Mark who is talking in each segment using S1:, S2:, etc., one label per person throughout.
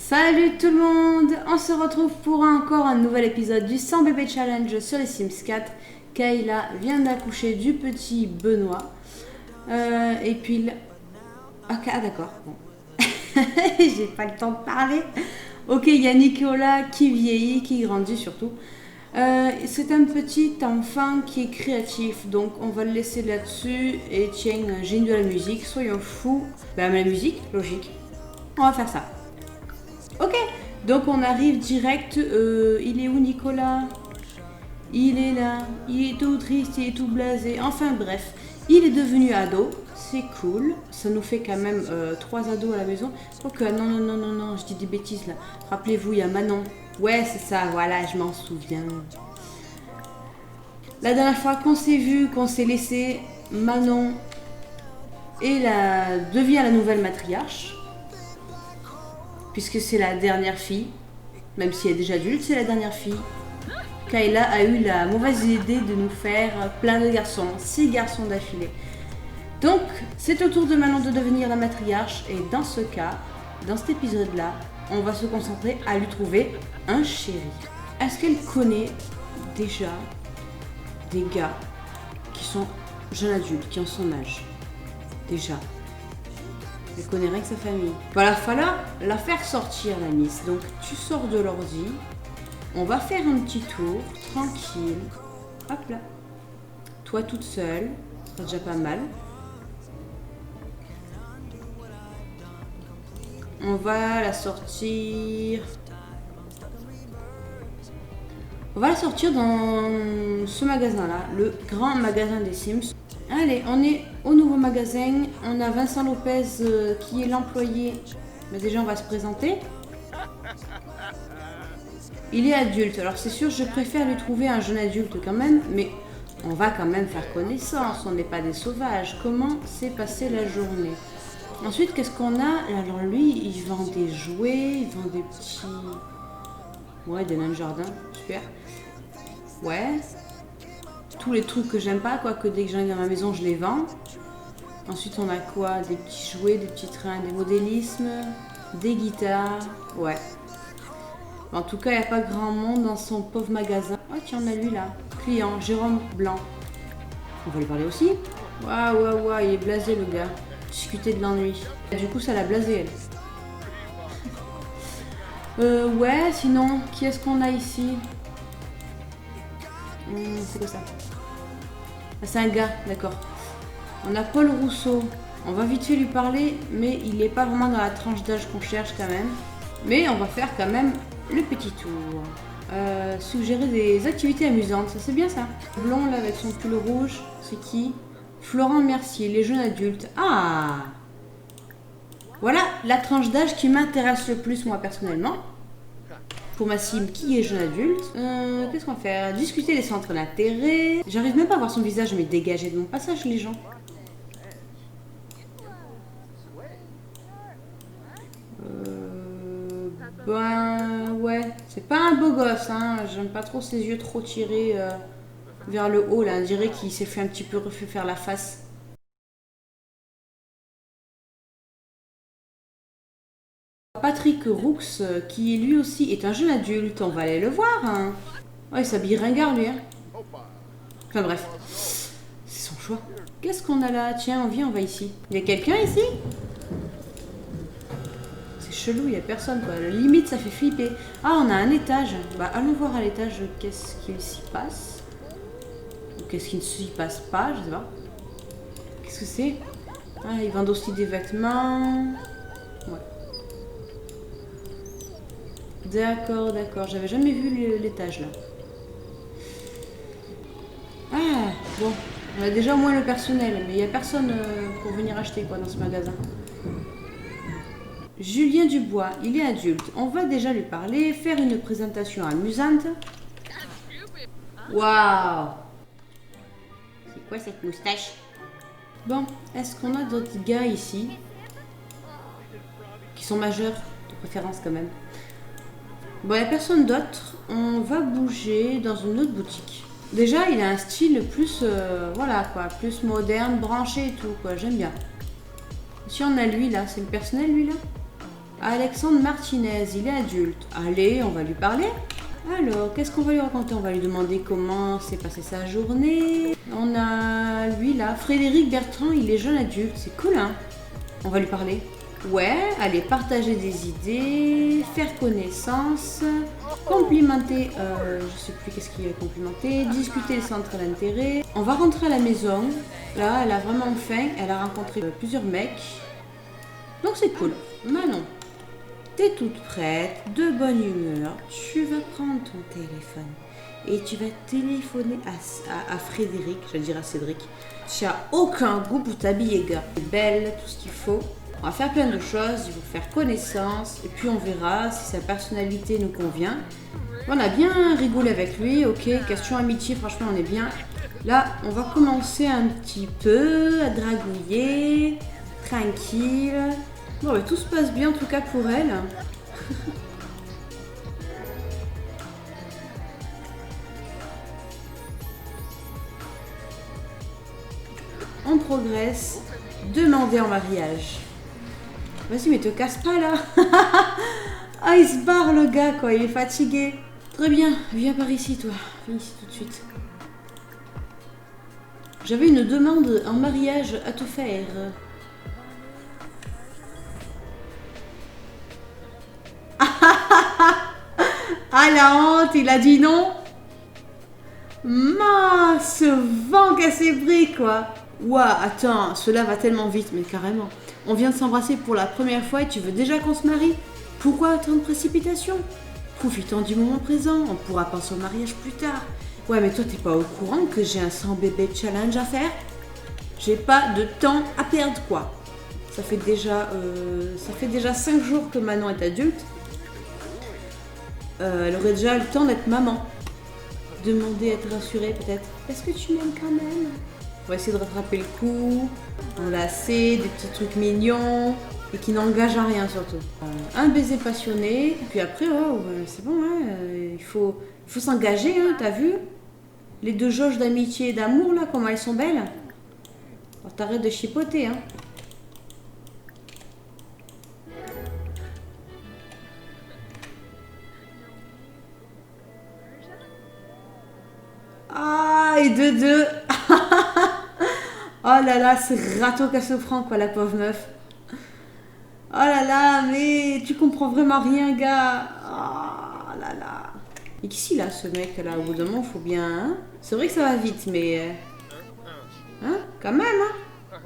S1: Salut tout le monde, on se retrouve pour encore un nouvel épisode du 100 bébé challenge sur les Sims 4. Kayla vient d'accoucher du petit Benoît. Et puis... Ah d'accord, bon. J'ai pas le temps de parler. Ok, il y a Nicolas qui vieillit, qui grandit surtout. C'est un petit enfant qui est créatif, donc on va le laisser là-dessus. Et tiens, j'ai de la musique, soyons fous. Ben la musique, logique. On va faire ça. Ok, donc on arrive direct. Il est où Nicolas? Il est là, il est tout triste, il est tout blasé. Enfin bref, il est devenu ado, c'est cool. Ça nous fait quand même 3 ados à la maison. Donc non, je dis des bêtises là. Rappelez-vous, il y a Manon. Ouais, c'est ça, voilà, je m'en souviens. La dernière fois qu'on s'est vu, qu'on s'est laissé, Manon devient la nouvelle matriarche. Puisque c'est la dernière fille, même si elle est déjà adulte, c'est la dernière fille. Kayla a eu la mauvaise idée de nous faire plein de garçons, 6 garçons d'affilée. Donc, c'est au tour de Manon de devenir la matriarche, et dans ce cas, dans cet épisode-là, on va se concentrer à lui trouver un chéri. Est-ce qu'elle connaît déjà des gars qui sont jeunes adultes, qui ont son âge? Déjà. Elle connaît rien que sa famille. Voilà, falloir la faire sortir la miss. Donc tu sors de l'ordi. On va faire un petit tour, tranquille. Hop là. Toi toute seule. C'est déjà pas mal. On va la sortir. On va la sortir dans ce magasin-là. Le grand magasin des Sims. Allez, on est au nouveau magasin. On a Vincent Lopez qui est l'employé. Mais déjà, on va se présenter. Il est adulte. Alors, c'est sûr, je préfère lui trouver un jeune adulte quand même. Mais on va quand même faire connaissance. On n'est pas des sauvages. Comment s'est passée la journée? Ensuite, qu'est-ce qu'on a? Alors, lui, il vend des jouets. Il vend des petits... Ouais, des nains de jardin. Super. Ouais. Tous les trucs que j'aime pas, quoique dès que j'arrive dans ma maison, je les vends. Ensuite, on a quoi? Des petits jouets, des petits trains, des modélismes, des guitares. Ouais. En tout cas, il n'y a pas grand monde dans son pauvre magasin. Oh, tiens, on a lui là. Client, Jérôme Blanc. On va lui parler aussi. Waouh, il est blasé le gars. Discuter de l'ennui. Du coup, ça l'a blasé, elle. Ouais, sinon, qui est-ce qu'on a ici? C'est quoi ça? Ah, c'est un gars, d'accord. On a Paul Rousseau. On va vite fait lui parler, mais il n'est pas vraiment dans la tranche d'âge qu'on cherche quand même. Mais on va faire quand même le petit tour. Suggérer des activités amusantes, ça c'est bien ça. Le blond là avec son pull rouge, c'est qui? Florent Mercier, les jeunes adultes. Ah! Voilà la tranche d'âge qui m'intéresse le plus moi personnellement. Pour ma sim qui est jeune adulte. Qu'est-ce qu'on va faire? Discuter des centres d'intérêt. J'arrive même pas à voir son visage, mais dégager de mon passage les gens. Ben ouais, c'est pas un beau gosse, hein. J'aime pas trop ses yeux trop tirés vers le haut là. On dirait qu'il s'est fait un petit peu refait faire la face. Patrick Roux, qui lui aussi est un jeune adulte, on va aller le voir. Hein. Ouais, il s'habille ringard lui. Hein. Enfin bref, c'est son choix. Qu'est-ce qu'on a là? Tiens, on va ici. Il y a quelqu'un ici? C'est chelou, il n'y a personne quoi. Limite, ça fait flipper. Ah, on a un étage. Bah, allons voir à l'étage qu'est-ce qu'il s'y passe. Ou qu'est-ce qu'il ne s'y passe pas, je sais pas. Qu'est-ce que c'est? Ah, ils vendent aussi des vêtements. Ouais. D'accord. J'avais jamais vu l'étage là. Ah, bon. On a déjà au moins le personnel, mais il n'y a personne pour venir acheter quoi dans ce magasin. Julien Dubois, il est adulte. On va déjà lui parler, faire une présentation amusante. Waouh! C'est quoi cette moustache? Bon, est-ce qu'on a d'autres gars ici? Qui sont majeurs, de préférence quand même. Bon, il n'y a personne d'autre. On va bouger dans une autre boutique. Déjà, il a un style plus, voilà quoi, plus moderne, branché et tout quoi. J'aime bien. Si on a lui là, c'est le personnel lui là? Alexandre Martinez, il est adulte. Allez, on va lui parler. Alors, qu'est-ce qu'on va lui raconter? On va lui demander comment s'est passée sa journée. On a lui là, Frédéric Bertrand, il est jeune adulte, c'est cool hein. On va lui parler. Ouais, allez, partager des idées, faire connaissance, complimenter, je sais plus qu'est-ce qu'il y a complimenter, discuter les centres d'intérêt. On va rentrer à la maison. Là, elle a vraiment faim, elle a rencontré plusieurs mecs. Donc c'est cool. Manon, t'es toute prête, de bonne humeur, tu vas prendre ton téléphone et tu vas téléphoner à Frédéric, je dirais à Cédric. Tu n'as aucun goût pour t'habiller, gars. T'es belle, tout ce qu'il faut. On va faire plein de choses, il faut faire connaissance et puis on verra si sa personnalité nous convient. On a bien rigolé avec lui, ok, question amitié, franchement on est bien. Là, on va commencer un petit peu à dragouiller, tranquille. Bon, mais tout se passe bien en tout cas pour elle. On progresse, demander en mariage. Vas-y, mais te casse pas là. Ah, il se barre le gars quoi, il est fatigué. Très bien, viens par ici toi, viens ici tout de suite. J'avais une demande en mariage à te faire. Ah la honte, il a dit non. Mince, vent cassé bris quoi. Ouah, attends, cela va tellement vite, mais carrément. On vient de s'embrasser pour la première fois et tu veux déjà qu'on se marie? Pourquoi autant de précipitation? Profitons du moment présent, on pourra penser au mariage plus tard. Ouais, mais toi, t'es pas au courant que j'ai un sans bébé challenge à faire? J'ai pas de temps à perdre, quoi. Ça fait déjà 5 jours que Manon est adulte. Elle aurait déjà le temps d'être maman. Demander à être rassurée, peut-être. Est-ce que tu m'aimes quand même? On va essayer de rattraper le coup, enlacer, des petits trucs mignons et qui n'engagent à rien surtout. Un baiser passionné, puis après, oh, c'est bon, hein, il faut s'engager, hein, t'as vu? Les deux jauges d'amitié et d'amour, là, comment elles sont belles. Alors t'arrêtes de chipoter, hein. Ah, et deux. Oh là là, c'est râteau qu'à se prend, quoi, la pauvre meuf. Oh là là, mais tu comprends vraiment rien, gars. Oh là là. Et qu'ici, là, ce mec, là, au bout d'un moment, faut bien... Hein, c'est vrai que ça va vite, mais... Hein, quand même, hein.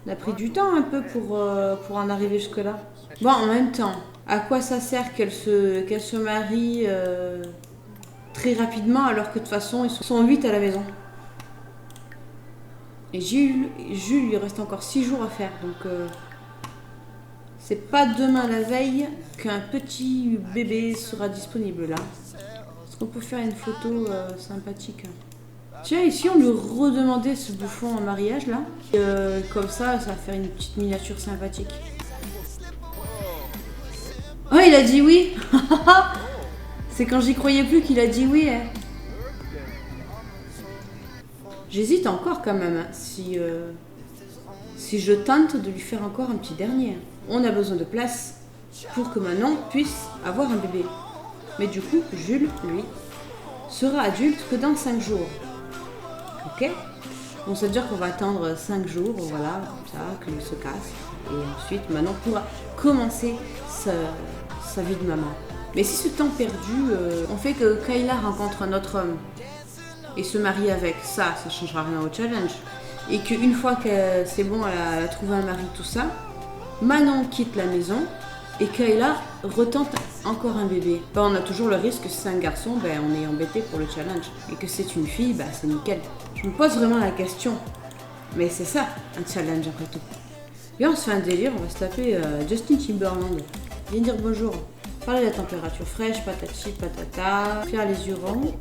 S1: On a pris du temps, un peu, pour en arriver jusque-là. Bon, en même temps, à quoi ça sert qu'elle se marie très rapidement, alors que de toute façon, ils sont 8 à la maison. Et Jules, il reste encore 6 jours à faire, donc c'est pas demain la veille qu'un petit bébé sera disponible là. Est-ce qu'on peut faire une photo sympathique? Tiens, ici on lui redemandait ce bouffon en mariage là. Comme ça va faire une petite miniature sympathique. Oh, il a dit oui. C'est quand j'y croyais plus qu'il a dit oui. Hein. J'hésite encore quand même, hein, si je tente de lui faire encore un petit dernier. On a besoin de place pour que Manon puisse avoir un bébé. Mais du coup, Jules, lui, sera adulte que dans 5 jours. Ok? Donc ça veut dire qu'on va attendre 5 jours, voilà, comme ça, qu'il se casse. Et ensuite, Manon pourra commencer sa vie de maman. Mais si ce temps perdu, on fait que Kayla rencontre un autre homme et se marie avec, ça changera rien au challenge. Et qu'une fois que c'est bon, elle a trouvé un mari, tout ça, Manon quitte la maison et Kayla retente encore un bébé. Ben, on a toujours le risque que si c'est un garçon, ben, on est embêté pour le challenge. Et que c'est une fille, ben, c'est nickel. Je me pose vraiment la question. Mais c'est ça, un challenge après tout. Et on se fait un délire, on va se taper Justin Timberland. Viens dire bonjour. Parler de la température fraîche, patati patata, faire les yeux ronds.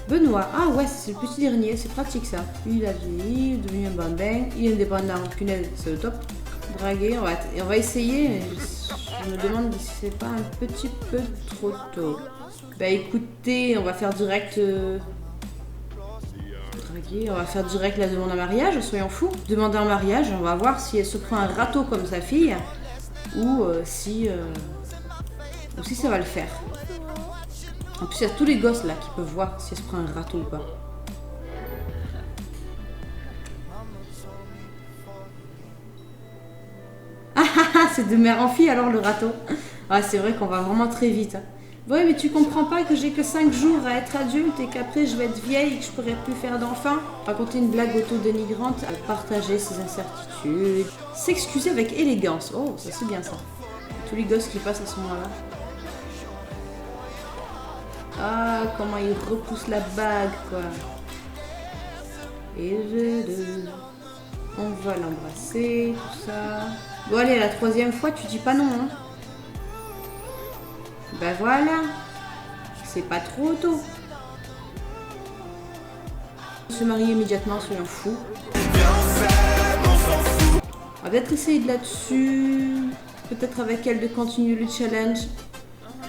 S1: Benoît, ah ouais, c'est le petit dernier, c'est pratique ça. Il a vieilli, devenu un bambin, il est indépendant, punaise, c'est le top. Draguer, on va essayer, mais je me demande si c'est pas un petit peu trop tôt. Bah écoutez, on va faire direct... draguer, on va faire direct la demande en mariage, soyons fous. Demander en mariage, on va voir si elle se prend un râteau comme sa fille. ou si ça va le faire. En plus, il y a tous les gosses là qui peuvent voir si elle se prend un râteau ou pas. C'est de mère en fille alors le râteau. Ah, c'est vrai qu'on va vraiment très vite. Hein. Ouais, mais tu comprends pas que j'ai que 5 jours à être adulte et qu'après je vais être vieille et que je pourrai plus faire d'enfant. Raconter une blague auto-dénigrante, partager ses incertitudes, s'excuser avec élégance. Oh, ça c'est bien ça. Tous les gosses qui passent à ce moment-là. Ah, comment il repousse la bague, quoi. Et on va l'embrasser, tout ça. Bon, allez, la 3e fois, tu dis pas non, hein. Ben voilà. C'est pas trop tôt. Se marier immédiatement, soyons fous. On va peut-être essayer de là-dessus. Peut-être avec elle de continuer le challenge.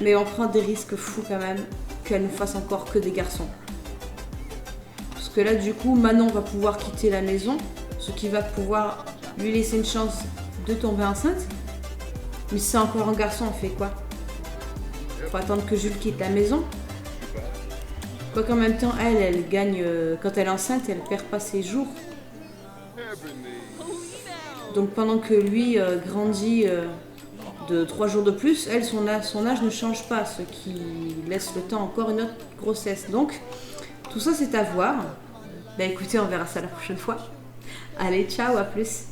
S1: Mais on prend des risques fous quand même. Qu'elle ne fasse encore que des garçons. Parce que là, du coup, Manon va pouvoir quitter la maison. Ce qui va pouvoir lui laisser une chance de tomber enceinte. Mais si c'est encore un garçon, on fait quoi? Faut attendre que Jules quitte la maison. Quoi qu'en même temps, elle gagne... quand elle est enceinte, elle perd pas ses jours. Donc pendant que lui grandit de 3 jours de plus, elle, son âge ne change pas, ce qui laisse le temps encore une autre grossesse. Donc, tout ça, c'est à voir. Bah écoutez, on verra ça la prochaine fois. Allez, ciao, à plus.